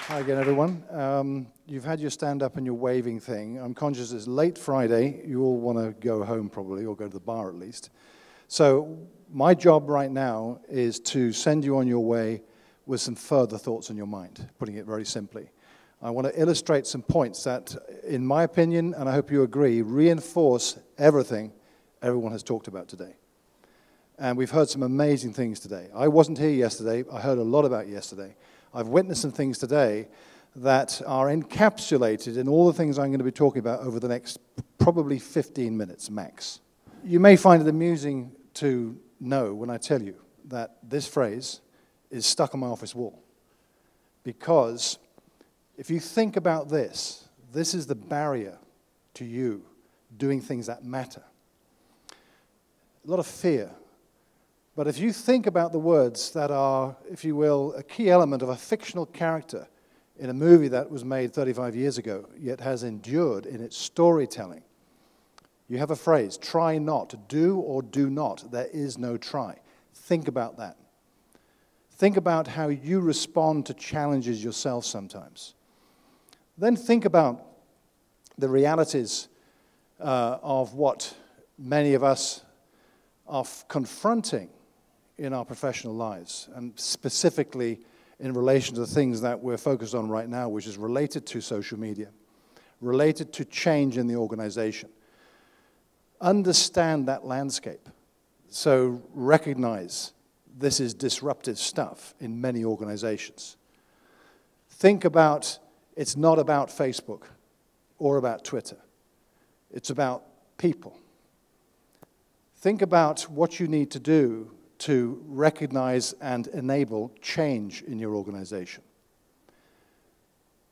Hi again, everyone. You've had your stand-up and your waving thing. I'm conscious it's late Friday. You all want to go home probably, or go to the bar at least. So my job right now is to send you on your way with some further thoughts in your mind, putting it very simply. I want to illustrate some points that, in my opinion, and I hope you agree, reinforce everything everyone has talked about today. And we've heard some amazing things today. I wasn't here yesterday. I heard a lot about yesterday. I've witnessed some things today that are encapsulated in all the things I'm going to be talking about over the next probably 15 minutes max. You may find it amusing to know when I tell you that this phrase is stuck on my office wall. Because if you think about this, this is the barrier to you doing things that matter. A lot of fear. But if you think about the words that are, if you will, a key element of a fictional character in a movie that was made 35 years ago, yet has endured in its storytelling, you have a phrase, try not, do or do not, there is no try. Think about that. Think about how you respond to challenges yourself sometimes. Then think about the realities of what many of us are confronting in our professional lives, and specifically in relation to the things that we're focused on right now, which is related to social media, related to change in the organization. Understand that landscape. So recognize this is disruptive stuff in many organizations. Think about, it's not about Facebook or about Twitter. It's about people. Think about what you need to do to recognize and enable change in your organization.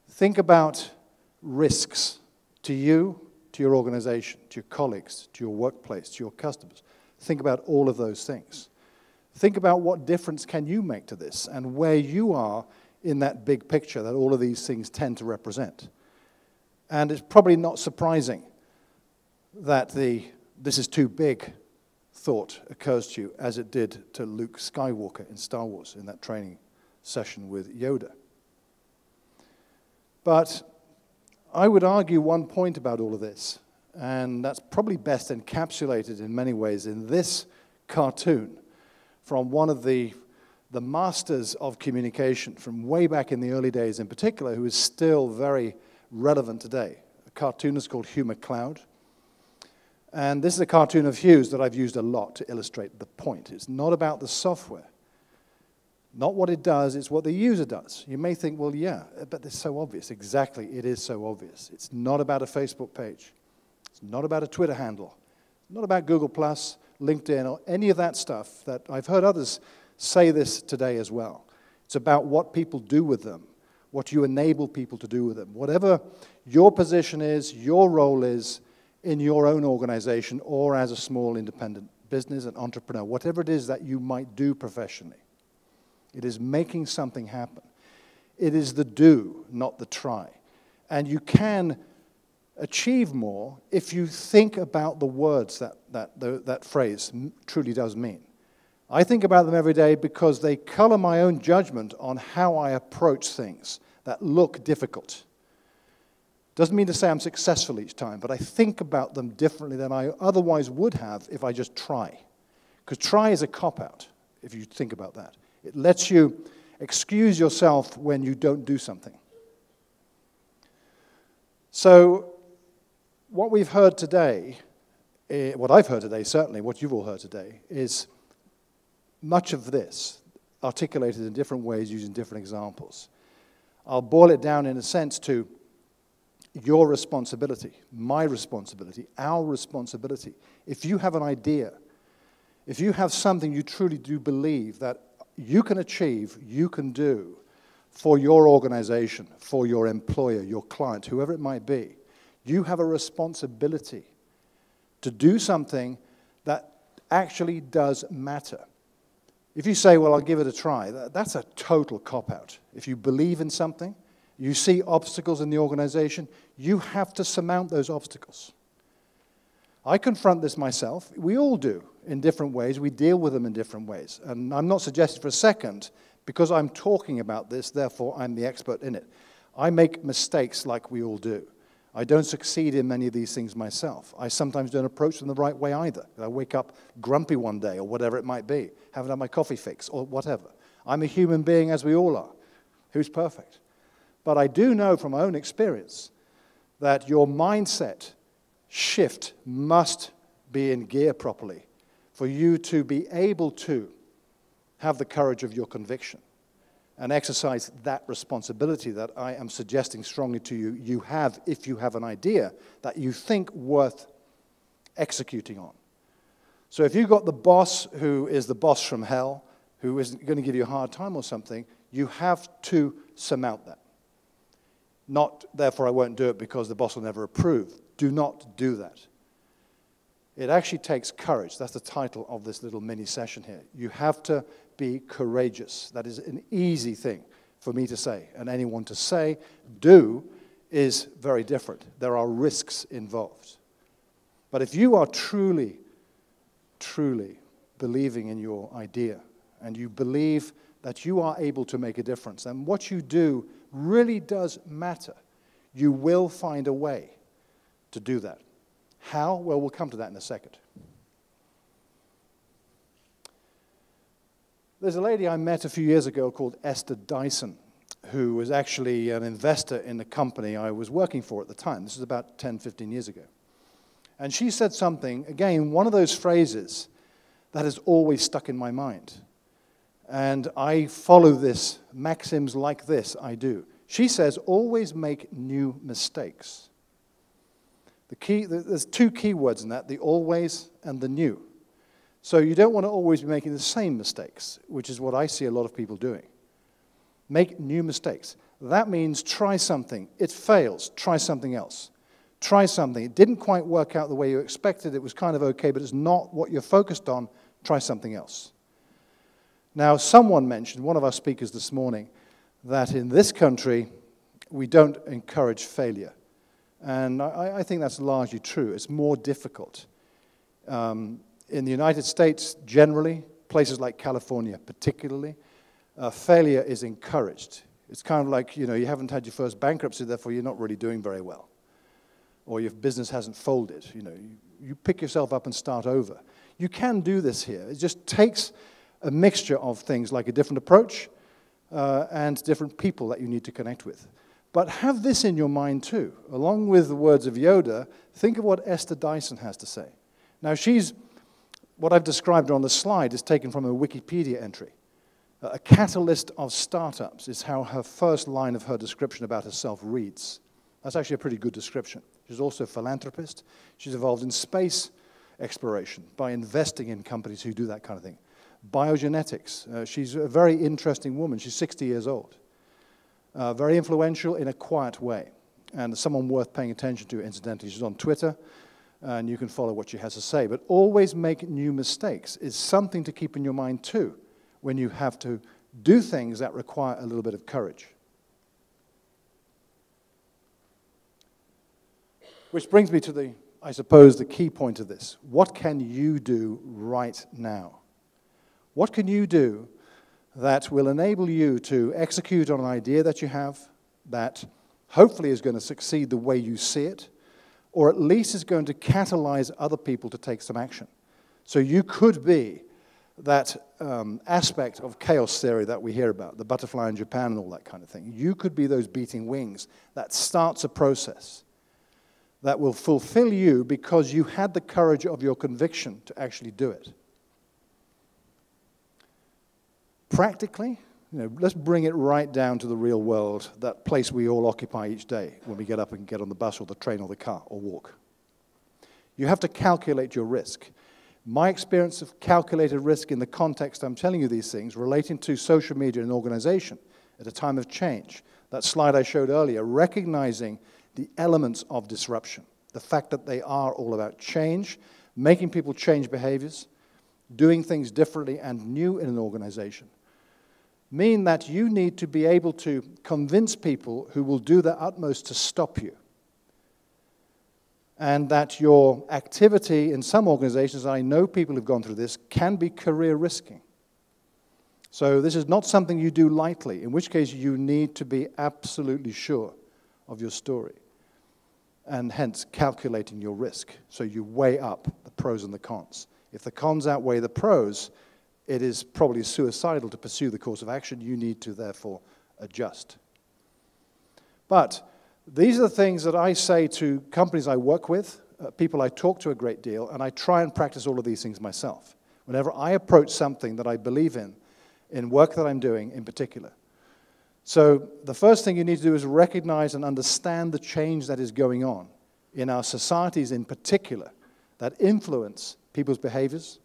Think about risks to you, to your organization, to your colleagues, to your workplace, to your customers. Think about all of those things. Think about what difference can you make to this and where you are in that big picture that all of these things tend to represent. And it's probably not surprising that this is too big thought occurs to you, as it did to Luke Skywalker in Star Wars in that training session with Yoda. But I would argue one point about all of this, and that's probably best encapsulated in many ways in this cartoon from one of the masters of communication from way back in the early days in particular, who is still very relevant today. A cartoonist called Hugh MacLeod. And this is a cartoon of Hugh's that I've used a lot to illustrate the point. It's not about the software. Not what it does, it's what the user does. You may think, well, yeah, but it's so obvious. Exactly, it is so obvious. It's not about a Facebook page. It's not about a Twitter handle. Not about Google+, LinkedIn, or any of that stuff that I've heard others say this today as well. It's about what people do with them, what you enable people to do with them. Whatever your position is, your role is, in your own organization or as a small independent business, an entrepreneur, whatever it is that you might do professionally. It is making something happen. It is the do, not the try. And you can achieve more if you think about the words that phrase truly does mean. I think about them every day because they color my own judgment on how I approach things that look difficult. Doesn't mean to say I'm successful each time, but I think about them differently than I otherwise would have if I just try. Because try is a cop-out, if you think about that. It lets you excuse yourself when you don't do something. So what we've heard today, what I've heard today certainly, what you've all heard today, is much of this articulated in different ways using different examples. I'll boil it down in a sense to your responsibility, my responsibility, our responsibility. If you have an idea, if you have something you truly do believe that you can achieve, you can do for your organization, for your employer, your client, whoever it might be, you have a responsibility to do something that actually does matter. If you say, well, I'll give it a try, that's a total cop-out. If you believe in something, you see obstacles in the organization, you have to surmount those obstacles. I confront this myself. We all do in different ways. We deal with them in different ways. And I'm not suggesting for a second, because I'm talking about this, therefore I'm the expert in it. I make mistakes like we all do. I don't succeed in many of these things myself. I sometimes don't approach them the right way either. I wake up grumpy one day or whatever it might be, haven't had my coffee fix or whatever. I'm a human being as we all are. Who's perfect? But I do know from my own experience that your mindset shift must be in gear properly for you to be able to have the courage of your conviction and exercise that responsibility that I am suggesting strongly to you, you have if you have an idea that you think worth executing on. So if you've got the boss who is the boss from hell, who is going to give you a hard time or something, you have to surmount that. Not, therefore I won't do it because the boss will never approve. Do not do that. It actually takes courage. That's the title of this little mini session here. You have to be courageous. That is an easy thing for me to say, and anyone to say. Do is very different. There are risks involved. But if you are truly, truly believing in your idea, and you believe that you are able to make a difference, and what you do really does matter, you will find a way to do that. How? Well, we'll come to that in a second. There's a lady I met a few years ago called Esther Dyson, who was actually an investor in the company I was working for at the time. This was about 10, 15 years ago. And she said something, again, one of those phrases that has always stuck in my mind. And I follow this, maxims like this, I do. She says, always make new mistakes. There's two key words in that, the always and the new. So you don't want to always be making the same mistakes, which is what I see a lot of people doing. Make new mistakes. That means try something. It fails. Try something else. Try something. It didn't quite work out the way you expected. It was kind of okay, but it's not what you're focused on. Try something else. Now, someone mentioned, one of our speakers this morning, that in this country, we don't encourage failure. And I think that's largely true. It's more difficult. In the United States, generally, places like California particularly, failure is encouraged. It's kind of like, you haven't had your first bankruptcy, therefore you're not really doing very well. Or your business hasn't folded. You pick yourself up and start over. You can do this here. It just takes a mixture of things like a different approach and different people that you need to connect with. But have this in your mind too. Along with the words of Yoda, think of what Esther Dyson has to say. Now what I've described on the slide is taken from a Wikipedia entry. A catalyst of startups is how her first line of her description about herself reads. That's actually a pretty good description. She's also a philanthropist. She's involved in space exploration by investing in companies who do that kind of thing. Biogenetics. She's a very interesting woman. She's 60 years old. Very influential in a quiet way. And someone worth paying attention to, incidentally. She's on Twitter, and you can follow what she has to say. But always make new mistakes is something to keep in your mind, too, when you have to do things that require a little bit of courage. Which brings me to I suppose, the key point of this. What can you do right now? What can you do that will enable you to execute on an idea that you have that hopefully is going to succeed the way you see it, or at least is going to catalyze other people to take some action? So you could be that aspect of chaos theory that we hear about, the butterfly in Japan and all that kind of thing. You could be those beating wings that starts a process that will fulfill you because you had the courage of your conviction to actually do it. Practically, let's bring it right down to the real world, that place we all occupy each day when we get up and get on the bus or the train or the car or walk. You have to calculate your risk. My experience of calculated risk in the context I'm telling you these things relating to social media and organization at a time of change. That slide I showed earlier, recognizing the elements of disruption, the fact that they are all about change, making people change behaviors, doing things differently and new in an organization, mean that you need to be able to convince people who will do their utmost to stop you. And that your activity in some organizations, I know people who've gone through this, can be career risking. So this is not something you do lightly, in which case you need to be absolutely sure of your story, and hence calculating your risk. So you weigh up the pros and the cons. If the cons outweigh the pros, it is probably suicidal to pursue the course of action. You need to therefore adjust. But these are the things that I say to companies I work with, people I talk to a great deal, and I try and practice all of these things myself. Whenever I approach something that I believe in work that I'm doing in particular. So the first thing you need to do is recognize and understand the change that is going on in our societies in particular that influence people's behaviors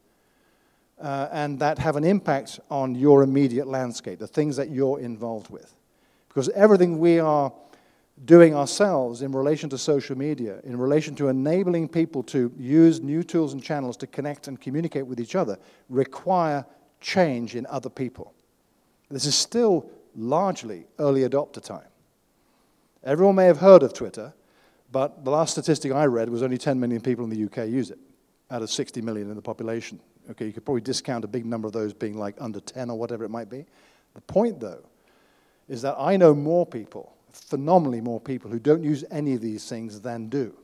and that have an impact on your immediate landscape, the things that you're involved with. Because everything we are doing ourselves in relation to social media, in relation to enabling people to use new tools and channels to connect and communicate with each other, require change in other people. This is still largely early adopter time. Everyone may have heard of Twitter, but the last statistic I read was only 10 million people in the UK use it, out of 60 million in the population. Okay, you could probably discount a big number of those being like under 10 or whatever it might be. The point, though, is that I know more people, phenomenally more people, who don't use any of these things than do.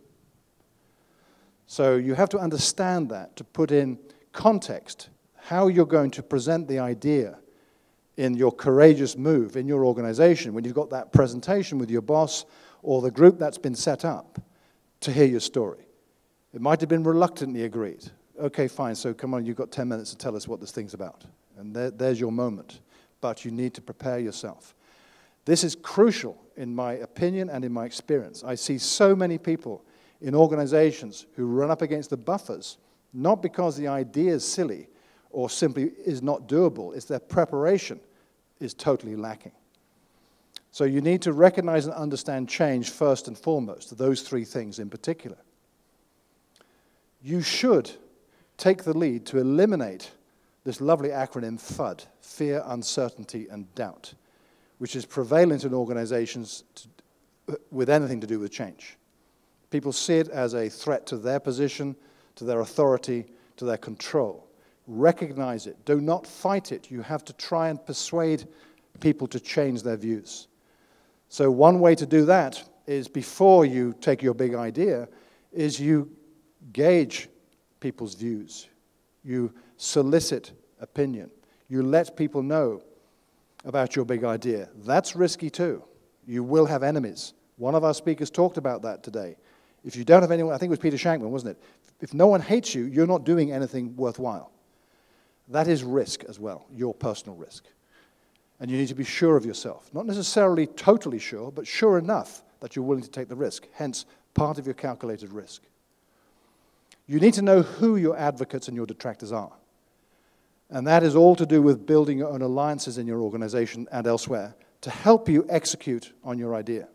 So you have to understand that to put in context how you're going to present the idea in your courageous move in your organization when you've got that presentation with your boss or the group that's been set up to hear your story. It might have been reluctantly agreed. Okay, fine, so come on, you've got 10 minutes to tell us what this thing's about. And there's your moment. But you need to prepare yourself. This is crucial in my opinion and in my experience. I see so many people in organizations who run up against the buffers, not because the idea is silly or simply is not doable, it's their preparation is totally lacking. So you need to recognize and understand change first and foremost, those three things in particular. You should take the lead to eliminate this lovely acronym FUD, fear, uncertainty, and doubt, which is prevalent in organizations with anything to do with change. People see it as a threat to their position, to their authority, to their control. Recognize it. Do not fight it. You have to try and persuade people to change their views. So one way to do that is before you take your big idea, is you gauge people's views. You solicit opinion. You let people know about your big idea. That's risky too. You will have enemies. One of our speakers talked about that today. If you don't have anyone, I think it was Peter Shankman, wasn't it? If no one hates you, you're not doing anything worthwhile. That is risk as well, your personal risk. And you need to be sure of yourself. Not necessarily totally sure, but sure enough that you're willing to take the risk, hence part of your calculated risk. You need to know who your advocates and your detractors are. And that is all to do with building your own alliances in your organization and elsewhere to help you execute on your idea.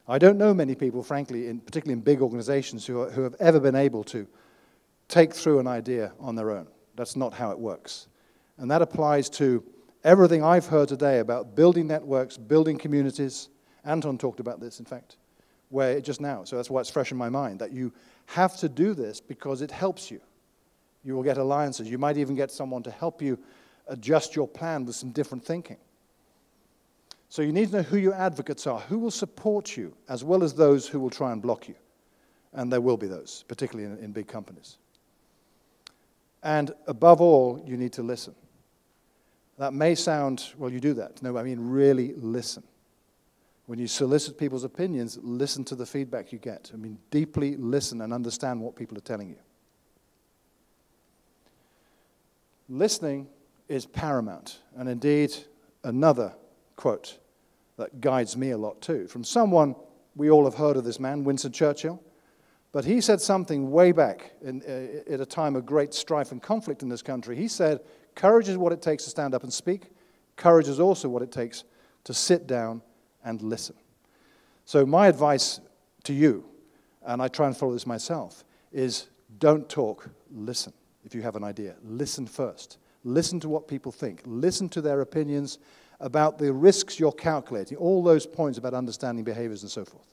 I don't know many people, frankly, particularly in big organizations, who have ever been able to take through an idea on their own. That's not how it works. And that applies to everything I've heard today about building networks, building communities. Anton talked about this, in fact, just now. So that's why it's fresh in my mind, that you have to do this because it helps you. You will get alliances. You might even get someone to help you adjust your plan with some different thinking. So you need to know who your advocates are, who will support you, as well as those who will try and block you. And there will be those, particularly in big companies. And above all, you need to listen. That may sound, well, you do that. No, I mean really listen. When you solicit people's opinions, listen to the feedback you get. I mean, deeply listen and understand what people are telling you. Listening is paramount. And indeed, another quote that guides me a lot too, from someone, we all have heard of this man, Winston Churchill, but he said something way back at a time of great strife and conflict in this country. He said, courage is what it takes to stand up and speak. Courage is also what it takes to sit down and listen. So my advice to you, and I try and follow this myself, is don't talk, listen. If you have an idea, listen first. Listen to what people think. Listen to their opinions about the risks you're calculating, all those points about understanding behaviors and so forth.